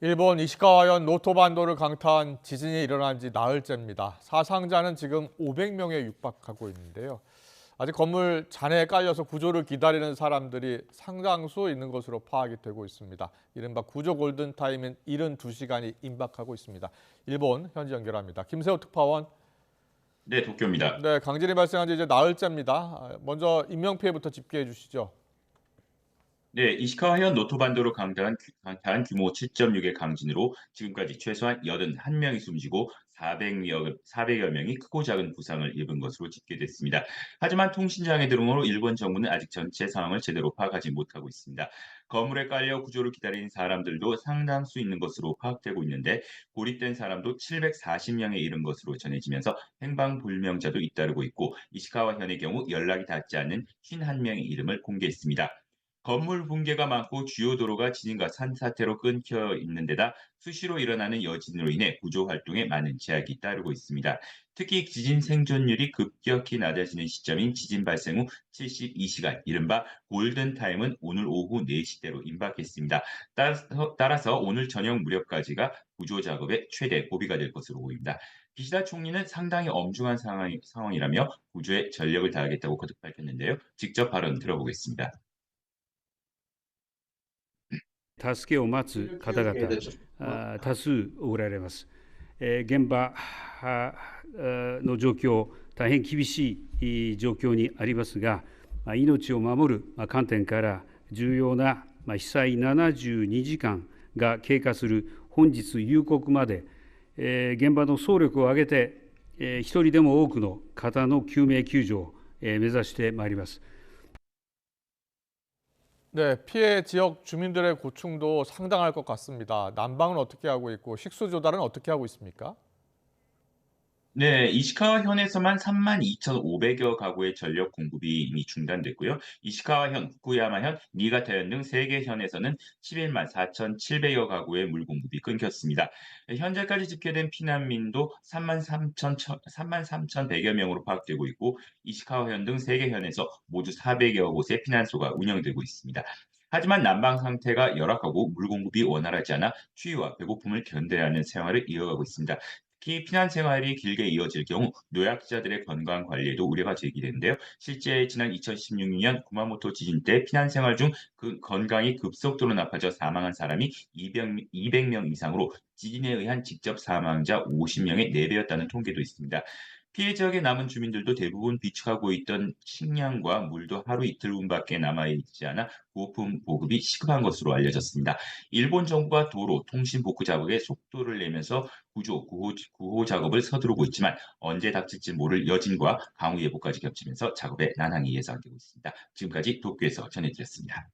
일본 이시카와현 노토반도를 강타한 지진이 일어난 지 나흘째입니다. 사상자는 지금 500명에 육박하고 있는데요. 아직 건물 잔해에 깔려서 구조를 기다리는 사람들이 상당수 있는 것으로 파악이 되고 있습니다. 이른바 구조 골든타임인 72시간이 임박하고 있습니다. 일본 현지 연결합니다. 김세호 특파원. 네, 도쿄입니다. 네, 강진이 발생한 지 이제 나흘째입니다. 먼저 인명피해부터 집계해 주시죠. 네, 이시카와현 노토반도를 강타한 규모 7.6의 강진으로 지금까지 최소한 81명이 숨지고 400여 명이 크고 작은 부상을 입은 것으로 집계됐습니다. 하지만 통신장애 등으로 일본 정부는 아직 전체 상황을 제대로 파악하지 못하고 있습니다. 건물에 깔려 구조를 기다리는 사람들도 상당수 있는 것으로 파악되고 있는데 고립된 사람도 740명에 이른 것으로 전해지면서 행방불명자도 잇따르고 있고 이시카와현의 경우 연락이 닿지 않는 51명의 이름을 공개했습니다. 건물 붕괴가 많고 주요 도로가 지진과 산사태로 끊겨 있는 데다 수시로 일어나는 여진으로 인해 구조 활동에 많은 제약이 따르고 있습니다. 특히 지진 생존율이 급격히 낮아지는 시점인 지진 발생 후 72시간, 이른바 골든타임은 오늘 오후 4시대로 임박했습니다. 따라서 오늘 저녁 무렵까지가 구조 작업의 최대 고비가 될 것으로 보입니다. 기시다 총리는 상당히 엄중한 상황이라며 구조에 전력을 다하겠다고 거듭 밝혔는데요. 직접 발언 들어보겠습니다. 助けを待つ方々、多数おられます。現場の状況、大変厳しい状況にありますが、命を守る観点から重要な被災72時間が経過する本日夕刻まで、現場の総力を挙げて、一人でも多くの方の救命救助を目指してまいります。 네, 피해 지역 주민들의 고충도 상당할 것 같습니다. 난방은 어떻게 하고 있고 식수 조달은 어떻게 하고 있습니까? 네, 이시카와현에서만 32,500여 가구의 전력 공급이 이미 중단됐고요. 이시카와현, 후쿠야마현, 니가타현 등 3개 현에서는 11만 4,700여 가구의 물 공급이 끊겼습니다. 현재까지 집계된 피난민도 33,100여 명으로 파악되고 있고 이시카와현 등 3개 현에서 모두 400여 곳의 피난소가 운영되고 있습니다. 하지만 난방 상태가 열악하고 물 공급이 원활하지 않아 추위와 배고픔을 견뎌야 하는 생활을 이어가고 있습니다. 특히 피난 생활이 길게 이어질 경우 노약자들의 건강 관리에도 우려가 제기되는데요. 실제 지난 2016년 구마모토 지진 때 피난 생활 중 그 건강이 급속도로 나빠져 사망한 사람이 200명 이상으로 지진에 의한 직접 사망자 50명의 4배였다는 통계도 있습니다. 피해 지역에 남은 주민들도 대부분 비축하고 있던 식량과 물도 하루 이틀분밖에 남아있지 않아 부품 보급이 시급한 것으로 알려졌습니다. 일본 정부가 도로, 통신 복구 작업에 속도를 내면서 구호 작업을 서두르고 있지만 언제 닥칠지 모를 여진과 강우 예보까지 겹치면서 작업에 난항이 예상되고 있습니다. 지금까지 도쿄에서 전해드렸습니다.